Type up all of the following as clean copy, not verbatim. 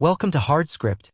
Welcome to HardScript.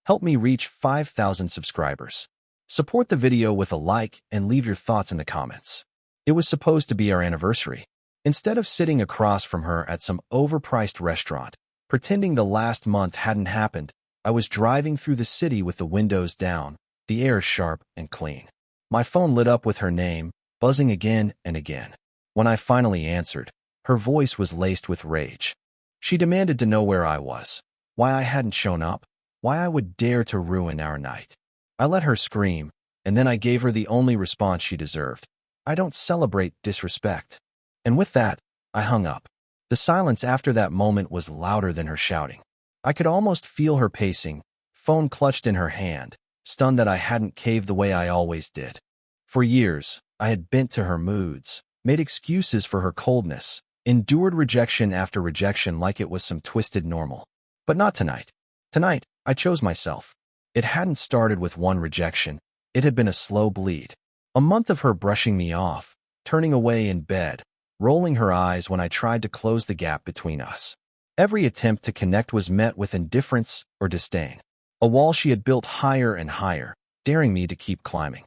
Help me reach 5,000 subscribers. Support the video with a like and leave your thoughts in the comments. It was supposed to be our anniversary. Instead of sitting across from her at some overpriced restaurant, pretending the last month hadn't happened, I was driving through the city with the windows down, the air sharp and clean. My phone lit up with her name, buzzing again and again. When I finally answered, her voice was laced with rage. She demanded to know where I was, why I hadn't shown up, why I would dare to ruin our night. I let her scream, and then I gave her the only response she deserved. I don't celebrate disrespect. And with that, I hung up. The silence after that moment was louder than her shouting. I could almost feel her pacing, phone clutched in her hand, stunned that I hadn't caved the way I always did. For years, I had bent to her moods, made excuses for her coldness, endured rejection after rejection like it was some twisted normal. But not tonight. Tonight, I chose myself. It hadn't started with one rejection. It had been a slow bleed. A month of her brushing me off, turning away in bed, rolling her eyes when I tried to close the gap between us. Every attempt to connect was met with indifference or disdain. A wall she had built higher and higher, daring me to keep climbing.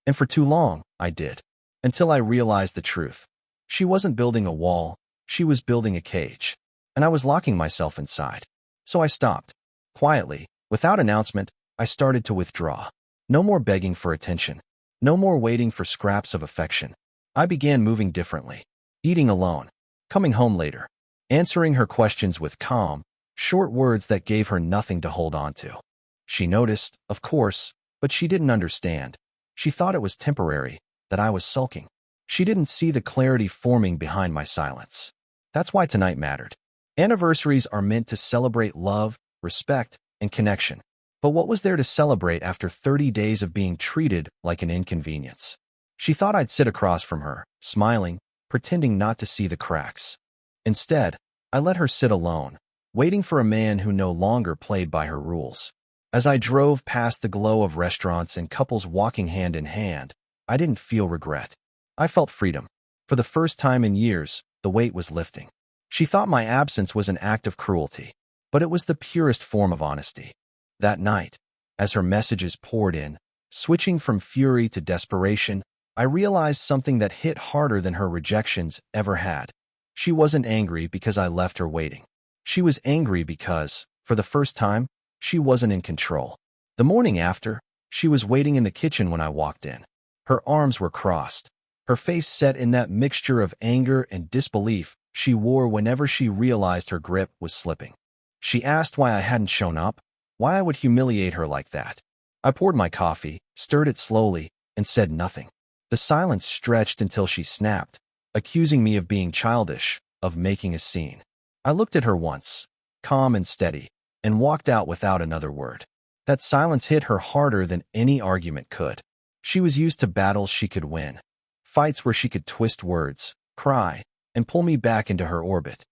And for too long, I did. Until I realized the truth. She wasn't building a wall, she was building a cage. And I was locking myself inside. So I stopped. Quietly, without announcement, I started to withdraw. No more begging for attention. No more waiting for scraps of affection. I began moving differently. Eating alone. Coming home later. Answering her questions with calm, short words that gave her nothing to hold on to. She noticed, of course, but she didn't understand. She thought it was temporary, that I was sulking. She didn't see the clarity forming behind my silence. That's why tonight mattered. Anniversaries are meant to celebrate love, respect, and connection. But what was there to celebrate after 30 days of being treated like an inconvenience? She thought I'd sit across from her, smiling, pretending not to see the cracks. Instead, I let her sit alone, waiting for a man who no longer played by her rules. As I drove past the glow of restaurants and couples walking hand in hand, I didn't feel regret. I felt freedom. For the first time in years, the weight was lifting. She thought my absence was an act of cruelty, but it was the purest form of honesty. That night, as her messages poured in, switching from fury to desperation, I realized something that hit harder than her rejections ever had. She wasn't angry because I left her waiting. She was angry because, for the first time, she wasn't in control. The morning after, she was waiting in the kitchen when I walked in. Her arms were crossed, her face set in that mixture of anger and disbelief she wore whenever she realized her grip was slipping. She asked why I hadn't shown up, why I would humiliate her like that. I poured my coffee, stirred it slowly, and said nothing. The silence stretched until she snapped, accusing me of being childish, of making a scene. I looked at her once, calm and steady, and walked out without another word. That silence hit her harder than any argument could. She was used to battles she could win, fights where she could twist words, cry, and pull me back into her orbit.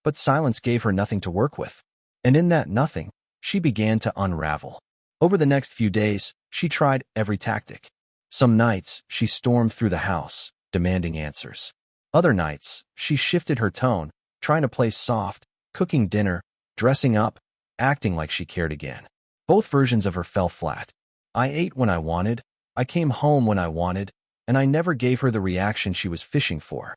But silence gave her nothing to work with. And in that nothing, she began to unravel. Over the next few days, she tried every tactic. Some nights, she stormed through the house, demanding answers. Other nights, she shifted her tone, trying to play soft, cooking dinner, dressing up, acting like she cared again. Both versions of her fell flat. I ate when I wanted, I came home when I wanted, and I never gave her the reaction she was fishing for.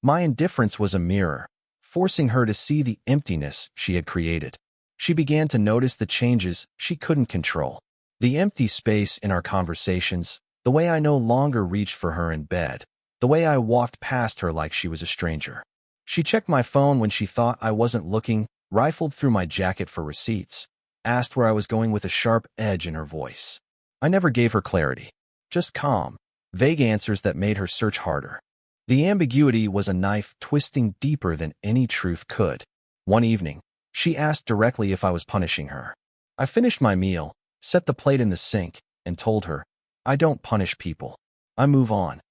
My indifference was a mirror, forcing her to see the emptiness she had created. She began to notice the changes she couldn't control. The empty space in our conversations, the way I no longer reached for her in bed, the way I walked past her like she was a stranger. She checked my phone when she thought I wasn't looking, rifled through my jacket for receipts, asked where I was going with a sharp edge in her voice. I never gave her clarity, just calm, vague answers that made her search harder. The ambiguity was a knife twisting deeper than any truth could. One evening, she asked directly if I was punishing her. I finished my meal, set the plate in the sink, and told her, I don't punish people. I move on.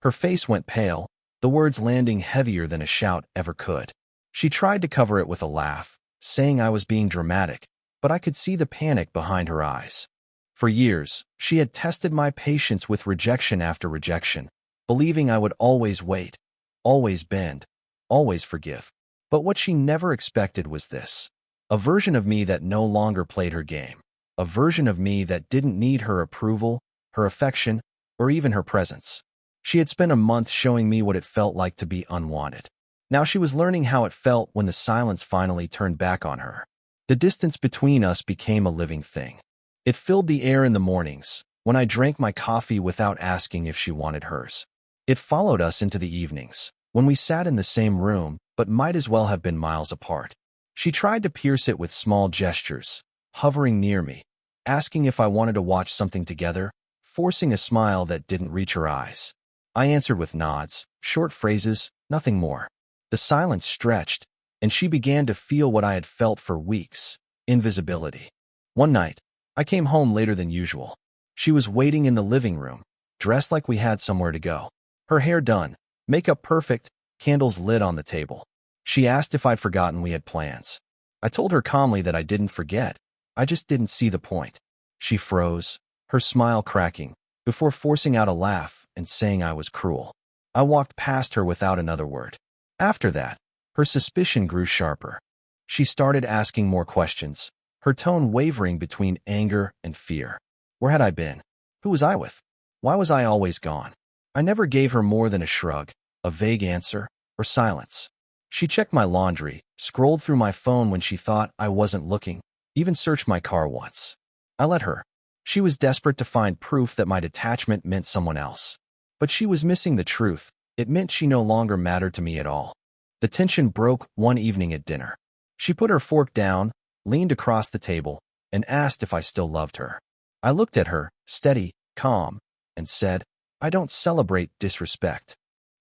Her face went pale, the words landing heavier than a shout ever could. She tried to cover it with a laugh, saying I was being dramatic, but I could see the panic behind her eyes. For years, she had tested my patience with rejection after rejection, believing I would always wait, always bend, always forgive. But what she never expected was this. A version of me that no longer played her game. A version of me that didn't need her approval, her affection, or even her presence. She had spent a month showing me what it felt like to be unwanted. Now she was learning how it felt when the silence finally turned back on her. The distance between us became a living thing. It filled the air in the mornings, when I drank my coffee without asking if she wanted hers. It followed us into the evenings, when we sat in the same room, but might as well have been miles apart. She tried to pierce it with small gestures, hovering near me, asking if I wanted to watch something together, forcing a smile that didn't reach her eyes. I answered with nods, short phrases, nothing more. The silence stretched, and she began to feel what I had felt for weeks: invisibility. One night, I came home later than usual. She was waiting in the living room, dressed like we had somewhere to go. Her hair done, makeup perfect, candles lit on the table. She asked if I'd forgotten we had plans. I told her calmly that I didn't forget. I just didn't see the point. She froze, her smile cracking, before forcing out a laugh and saying I was cruel. I walked past her without another word. After that, her suspicion grew sharper. She started asking more questions, her tone wavering between anger and fear. Where had I been? Who was I with? Why was I always gone? I never gave her more than a shrug, a vague answer, or silence. She checked my laundry, scrolled through my phone when she thought I wasn't looking, even searched my car once. I let her. She was desperate to find proof that my detachment meant someone else. But she was missing the truth. It meant she no longer mattered to me at all. The tension broke one evening at dinner. She put her fork down, leaned across the table, and asked if I still loved her. I looked at her, steady, calm, and said, I don't celebrate disrespect.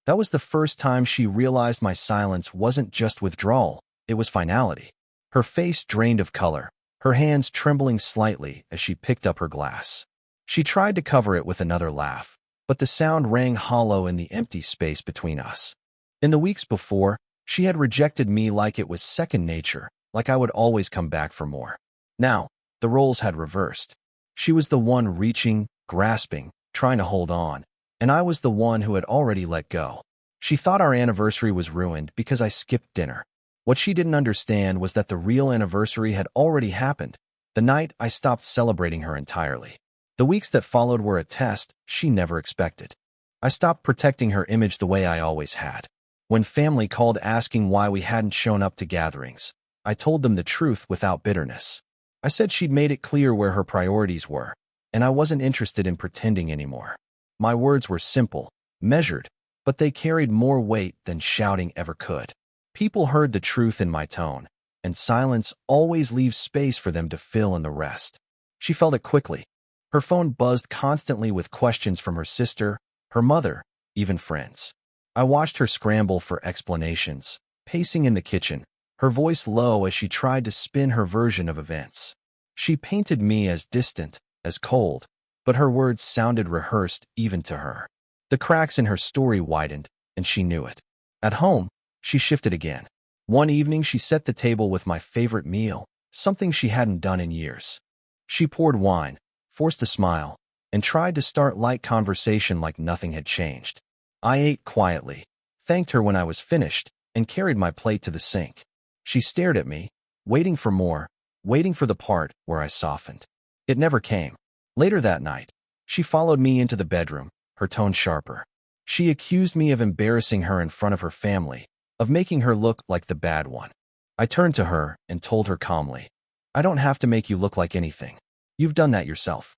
That was the first time she realized my silence wasn't just withdrawal, it was finality. Her face drained of color, her hands trembling slightly as she picked up her glass. She tried to cover it with another laugh, but the sound rang hollow in the empty space between us. In the weeks before, she had rejected me like it was second nature, like I would always come back for more. Now, the roles had reversed. She was the one reaching, grasping, trying to hold on, and I was the one who had already let go. She thought our anniversary was ruined because I skipped dinner. What she didn't understand was that the real anniversary had already happened, the night I stopped celebrating her entirely. The weeks that followed were a test she never expected. I stopped protecting her image the way I always had. When family called asking why we hadn't shown up to gatherings, I told them the truth without bitterness. I said she'd made it clear where her priorities were, and I wasn't interested in pretending anymore. My words were simple, measured, but they carried more weight than shouting ever could. People heard the truth in my tone, and silence always leaves space for them to fill in the rest. She felt it quickly. Her phone buzzed constantly with questions from her sister, her mother, even friends. I watched her scramble for explanations, pacing in the kitchen, her voice low as she tried to spin her version of events. She painted me as distant, as cold, but her words sounded rehearsed even to her. The cracks in her story widened, and she knew it. At home, she shifted again. One evening she set the table with my favorite meal, something she hadn't done in years. She poured wine, forced a smile, and tried to start light conversation like nothing had changed. I ate quietly, thanked her when I was finished, and carried my plate to the sink. She stared at me, waiting for more, waiting for the part where I softened. It never came. Later that night, she followed me into the bedroom, her tone sharper. She accused me of embarrassing her in front of her family, of making her look like the bad one. I turned to her and told her calmly, I don't have to make you look like anything. You've done that yourself.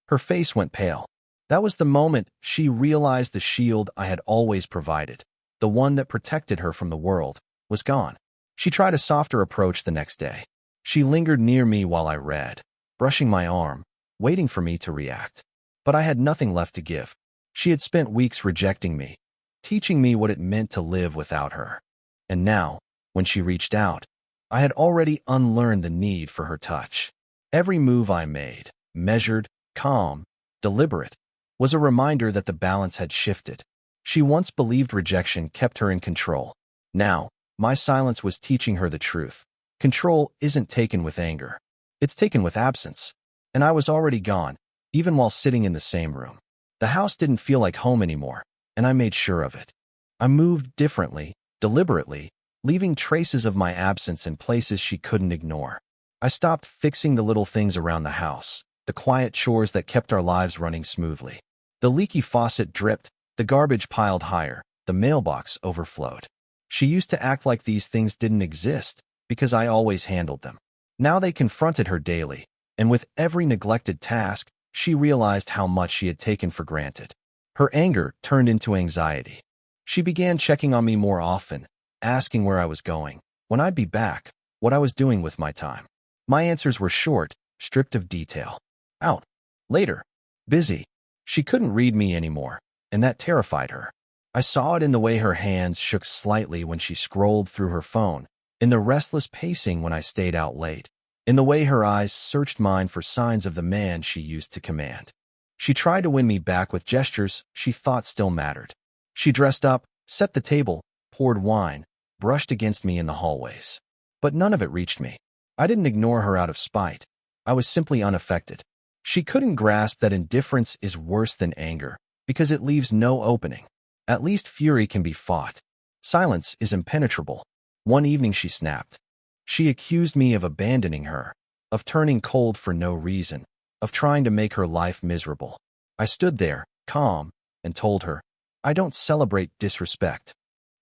Her face went pale. That was the moment she realized the shield I had always provided, the one that protected her from the world, was gone. She tried a softer approach the next day. She lingered near me while I read, brushing my arm, waiting for me to react. But I had nothing left to give. She had spent weeks rejecting me, teaching me what it meant to live without her. And now, when she reached out, I had already unlearned the need for her touch. Every move I made, measured, calm, deliberate, was a reminder that the balance had shifted. She once believed rejection kept her in control. Now, my silence was teaching her the truth. Control isn't taken with anger. It's taken with absence. And I was already gone, even while sitting in the same room. The house didn't feel like home anymore, and I made sure of it. I moved differently, deliberately, leaving traces of my absence in places she couldn't ignore. I stopped fixing the little things around the house, the quiet chores that kept our lives running smoothly. The leaky faucet dripped, the garbage piled higher, the mailbox overflowed. She used to act like these things didn't exist because I always handled them. Now they confronted her daily, and with every neglected task, she realized how much she had taken for granted. Her anger turned into anxiety. She began checking on me more often, asking where I was going, when I'd be back, what I was doing with my time. My answers were short, stripped of detail. Out. Later. Busy. She couldn't read me anymore, and that terrified her. I saw it in the way her hands shook slightly when she scrolled through her phone, in the restless pacing when I stayed out late, in the way her eyes searched mine for signs of the man she used to command. She tried to win me back with gestures she thought still mattered. She dressed up, set the table, poured wine, brushed against me in the hallways. But none of it reached me. I didn't ignore her out of spite. I was simply unaffected. She couldn't grasp that indifference is worse than anger, because it leaves no opening. At least fury can be fought. Silence is impenetrable. One evening she snapped. She accused me of abandoning her, of turning cold for no reason, of trying to make her life miserable. I stood there, calm, and told her, I don't celebrate disrespect.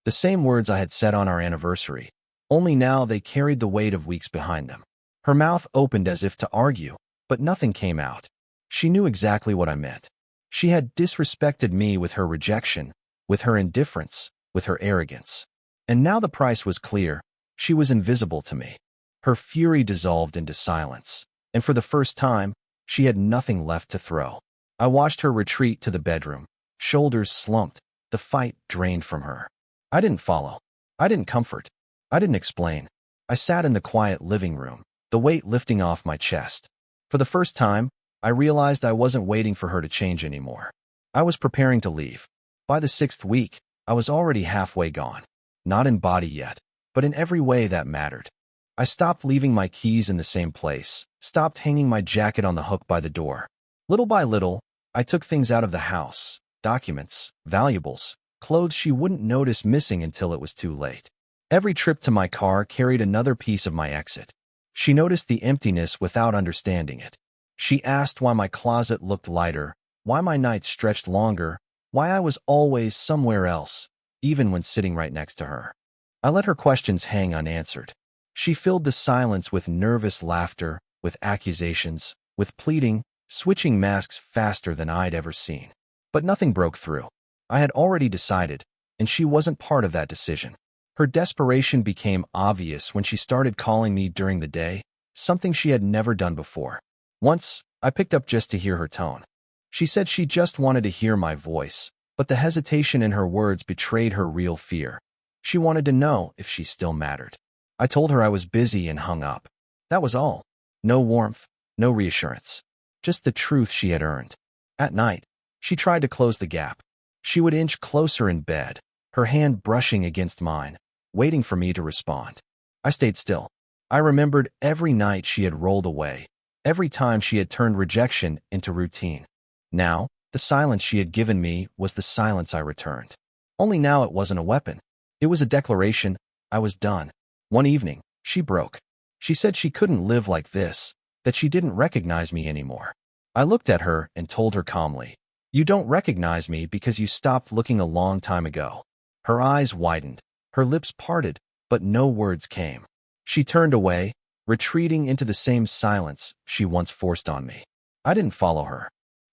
The same words I had said on our anniversary, only now they carried the weight of weeks behind them. Her mouth opened as if to argue, but nothing came out. She knew exactly what I meant. She had disrespected me with her rejection, with her indifference, with her arrogance. And now the price was clear. She was invisible to me. Her fury dissolved into silence, and for the first time, she had nothing left to throw. I watched her retreat to the bedroom, shoulders slumped, the fight drained from her. I didn't follow. I didn't comfort. I didn't explain. I sat in the quiet living room, the weight lifting off my chest. For the first time, I realized I wasn't waiting for her to change anymore. I was preparing to leave. By the 6th week, I was already halfway gone. Not in body yet, but in every way that mattered. I stopped leaving my keys in the same place, stopped hanging my jacket on the hook by the door. Little by little, I took things out of the house, documents, valuables, clothes she wouldn't notice missing until it was too late. Every trip to my car carried another piece of my exit. She noticed the emptiness without understanding it. She asked why my closet looked lighter, why my nights stretched longer, why I was always somewhere else, even when sitting right next to her. I let her questions hang unanswered. She filled the silence with nervous laughter, with accusations, with pleading, switching masks faster than I'd ever seen. But nothing broke through. I had already decided, and she wasn't part of that decision. Her desperation became obvious when she started calling me during the day, something she had never done before. Once, I picked up just to hear her tone. She said she just wanted to hear my voice, but the hesitation in her words betrayed her real fear. She wanted to know if she still mattered. I told her I was busy and hung up. That was all. No warmth, no reassurance. Just the truth she had earned. At night, she tried to close the gap. She would inch closer in bed, her hand brushing against mine, waiting for me to respond. I stayed still. I remembered every night she had rolled away, every time she had turned rejection into routine. Now, the silence she had given me was the silence I returned. Only now it wasn't a weapon. It was a declaration. I was done. One evening, she broke. She said she couldn't live like this, that she didn't recognize me anymore. I looked at her and told her calmly, "You don't recognize me because you stopped looking a long time ago." Her eyes widened, her lips parted, but no words came. She turned away, retreating into the same silence she once forced on me. I didn't follow her.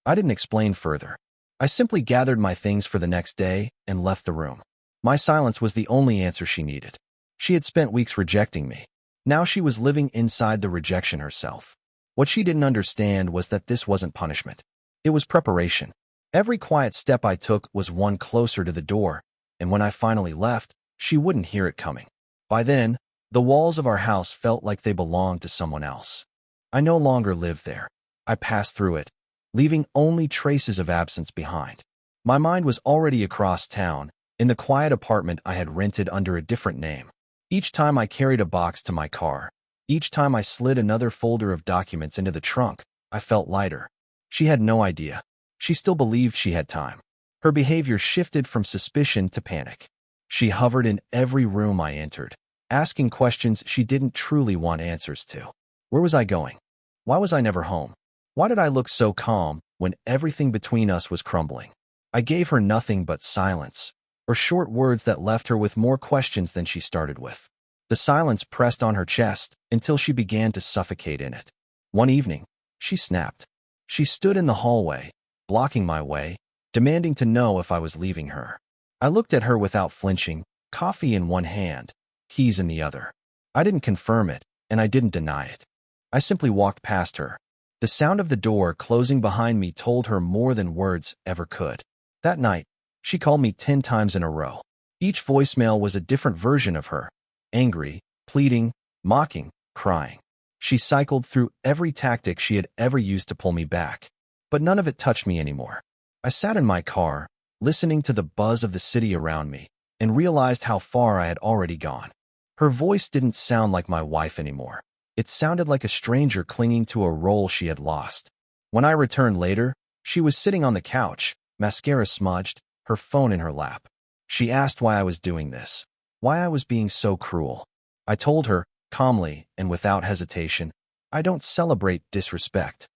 I didn't explain further. I simply gathered my things for the next day and left the room. My silence was the only answer she needed. She had spent weeks rejecting me. Now she was living inside the rejection herself. What she didn't understand was that this wasn't punishment. It was preparation. Every quiet step I took was one closer to the door, and when I finally left, she wouldn't hear it coming. By then, the walls of our house felt like they belonged to someone else. I no longer lived there. I passed through it, leaving only traces of absence behind. My mind was already across town, in the quiet apartment I had rented under a different name. Each time I carried a box to my car, each time I slid another folder of documents into the trunk, I felt lighter. She had no idea. She still believed she had time. Her behavior shifted from suspicion to panic. She hovered in every room I entered, asking questions she didn't truly want answers to. Where was I going? Why was I never home? Why did I look so calm when everything between us was crumbling? I gave her nothing but silence, or short words that left her with more questions than she started with. The silence pressed on her chest until she began to suffocate in it. One evening, she snapped. She stood in the hallway, blocking my way, demanding to know if I was leaving her. I looked at her without flinching, coffee in one hand, keys in the other. I didn't confirm it, and I didn't deny it. I simply walked past her. The sound of the door closing behind me told her more than words ever could. That night, she called me 10 times in a row. Each voicemail was a different version of her. Angry, pleading, mocking, crying. She cycled through every tactic she had ever used to pull me back. But none of it touched me anymore. I sat in my car, listening to the buzz of the city around me, and realized how far I had already gone. Her voice didn't sound like my wife anymore. It sounded like a stranger clinging to a role she had lost. When I returned later, she was sitting on the couch, mascara smudged, her phone in her lap. She asked why I was doing this, why I was being so cruel. I told her, calmly and without hesitation, I don't celebrate disrespect.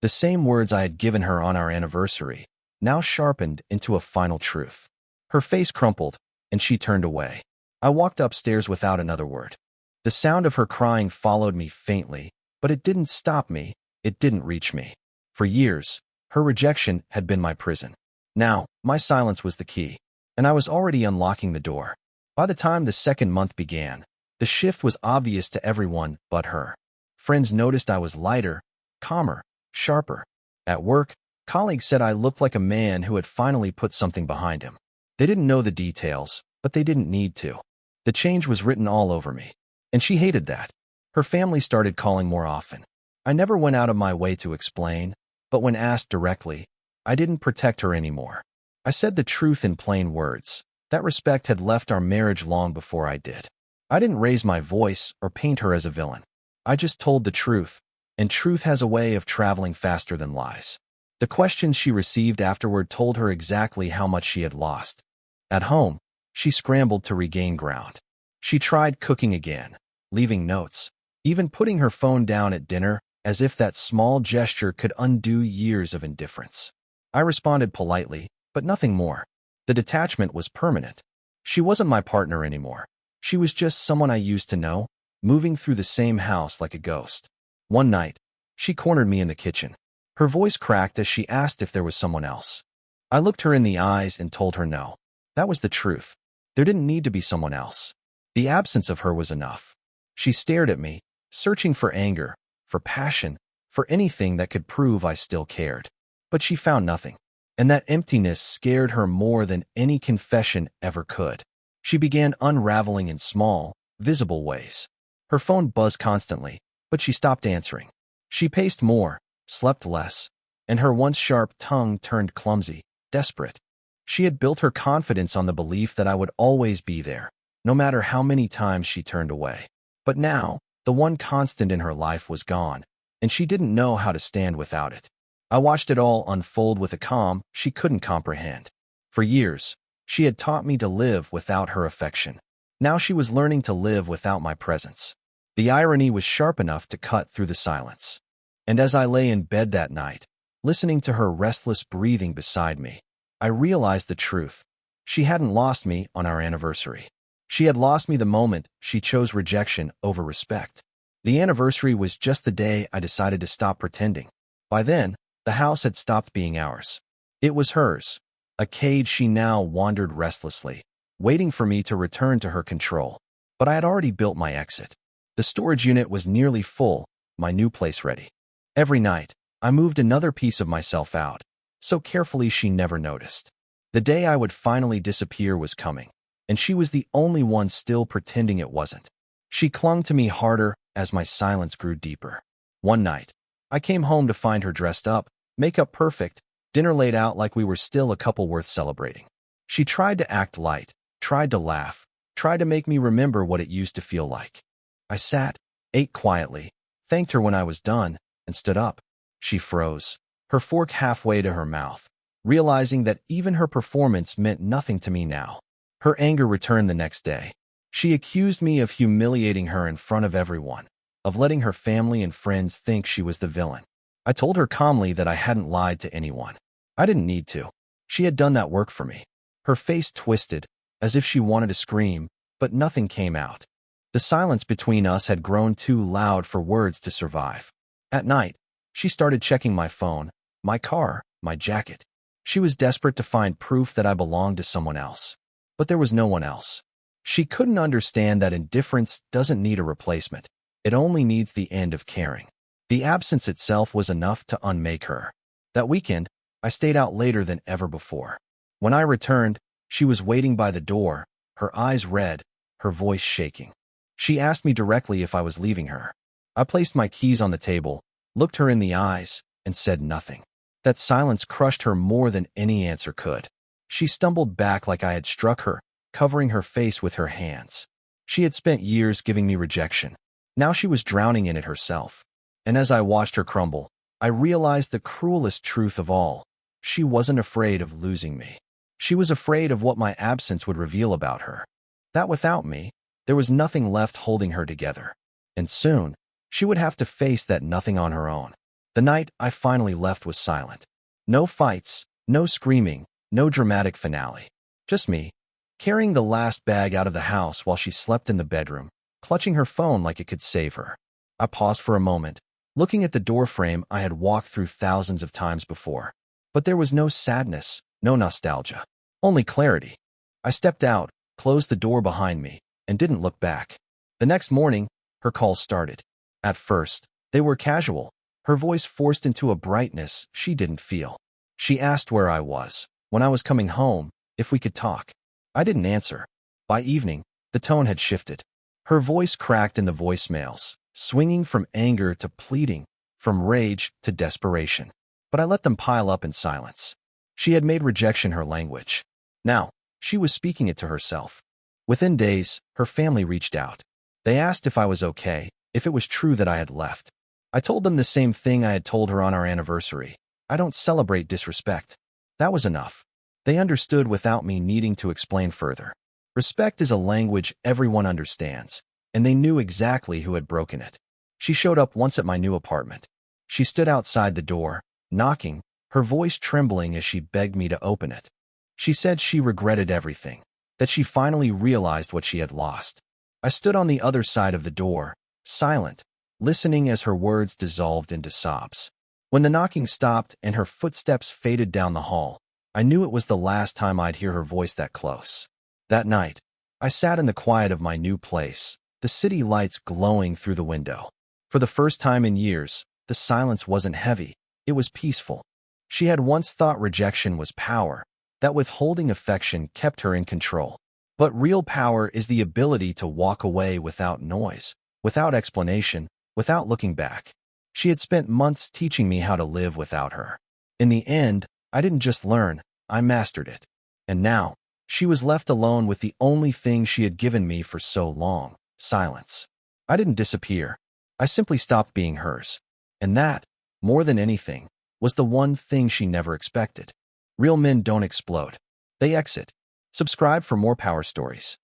The same words I had given her on our anniversary, now sharpened into a final truth. Her face crumpled, and she turned away. I walked upstairs without another word. The sound of her crying followed me faintly, but it didn't stop me, it didn't reach me. For years, her rejection had been my prison. Now, my silence was the key, and I was already unlocking the door. By the time the second month began, the shift was obvious to everyone but her. Friends noticed I was lighter, calmer, sharper. At work, colleagues said I looked like a man who had finally put something behind him. They didn't know the details, but they didn't need to. The change was written all over me, and she hated that. Her family started calling more often. I never went out of my way to explain, but when asked directly, I didn't protect her anymore. I said the truth in plain words. That respect had left our marriage long before I did. I didn't raise my voice or paint her as a villain. I just told the truth, and truth has a way of traveling faster than lies. The questions she received afterward told her exactly how much she had lost. At home, she scrambled to regain ground. She tried cooking again, leaving notes, even putting her phone down at dinner, as if that small gesture could undo years of indifference. I responded politely, but nothing more. The detachment was permanent. She wasn't my partner anymore. She was just someone I used to know, moving through the same house like a ghost. One night, she cornered me in the kitchen. Her voice cracked as she asked if there was someone else. I looked her in the eyes and told her no. That was the truth. There didn't need to be someone else. The absence of her was enough. She stared at me, searching for anger, for passion, for anything that could prove I still cared. But she found nothing. And that emptiness scared her more than any confession ever could. She began unraveling in small, visible ways. Her phone buzzed constantly, but she stopped answering. She paced more, slept less, and her once sharp tongue turned clumsy, desperate. She had built her confidence on the belief that I would always be there, no matter how many times she turned away. But now, the one constant in her life was gone, and she didn't know how to stand without it. I watched it all unfold with a calm she couldn't comprehend. For years, she had taught me to live without her affection. Now she was learning to live without my presence. The irony was sharp enough to cut through the silence. And as I lay in bed that night, listening to her restless breathing beside me, I realized the truth. She hadn't lost me on our anniversary. She had lost me the moment she chose rejection over respect. The anniversary was just the day I decided to stop pretending. By then, the house had stopped being ours. It was hers, a cage she now wandered restlessly, waiting for me to return to her control. But I had already built my exit. The storage unit was nearly full, my new place ready. Every night, I moved another piece of myself out, so carefully she never noticed. The day I would finally disappear was coming, and she was the only one still pretending it wasn't. She clung to me harder as my silence grew deeper. One night, I came home to find her dressed up, makeup perfect, dinner laid out like we were still a couple worth celebrating. She tried to act light, tried to laugh, tried to make me remember what it used to feel like. I sat, ate quietly, thanked her when I was done, and stood up. She froze, her fork halfway to her mouth, realizing that even her performance meant nothing to me now. Her anger returned the next day. She accused me of humiliating her in front of everyone, of letting her family and friends think she was the villain. I told her calmly that I hadn't lied to anyone. I didn't need to. She had done that work for me. Her face twisted, as if she wanted to scream, but nothing came out. The silence between us had grown too loud for words to survive. At night, she started checking my phone, my car, my jacket. She was desperate to find proof that I belonged to someone else. But there was no one else. She couldn't understand that indifference doesn't need a replacement. It only needs the end of caring. The absence itself was enough to unmake her. That weekend, I stayed out later than ever before. When I returned, she was waiting by the door, her eyes red, her voice shaking. She asked me directly if I was leaving her. I placed my keys on the table, looked her in the eyes, and said nothing. That silence crushed her more than any answer could. She stumbled back like I had struck her, covering her face with her hands. She had spent years giving me rejection. Now she was drowning in it herself. And as I watched her crumble, I realized the cruelest truth of all. She wasn't afraid of losing me. She was afraid of what my absence would reveal about her. That without me, there was nothing left holding her together. And soon, she would have to face that nothing on her own. The night I finally left was silent. No fights, no screaming, no dramatic finale. Just me, carrying the last bag out of the house while she slept in the bedroom, clutching her phone like it could save her. I paused for a moment, looking at the doorframe I had walked through thousands of times before. But there was no sadness, no nostalgia, only clarity. I stepped out, closed the door behind me, and didn't look back. The next morning, her calls started. At first, they were casual, her voice forced into a brightness she didn't feel. She asked where I was, when I was coming home, if we could talk. I didn't answer. By evening, the tone had shifted. Her voice cracked in the voicemails, swinging from anger to pleading, from rage to desperation. But I let them pile up in silence. She had made rejection her language. Now, she was speaking it to herself. Within days, her family reached out. They asked if I was okay, if it was true that I had left. I told them the same thing I had told her on our anniversary. I don't celebrate disrespect. That was enough. They understood without me needing to explain further. Respect is a language everyone understands, and they knew exactly who had broken it. She showed up once at my new apartment. She stood outside the door, knocking, her voice trembling as she begged me to open it. She said she regretted everything, that she finally realized what she had lost. I stood on the other side of the door, silent, listening as her words dissolved into sobs. When the knocking stopped and her footsteps faded down the hall, I knew it was the last time I'd hear her voice that close. That night, I sat in the quiet of my new place, the city lights glowing through the window. For the first time in years, the silence wasn't heavy, it was peaceful. She had once thought rejection was power, that withholding affection kept her in control. But real power is the ability to walk away without noise, without explanation, without looking back. She had spent months teaching me how to live without her. In the end, I didn't just learn, I mastered it. And now, she was left alone with the only thing she had given me for so long, silence. I didn't disappear. I simply stopped being hers. And that, more than anything, was the one thing she never expected. Real men don't explode. They exit. Subscribe for more power stories.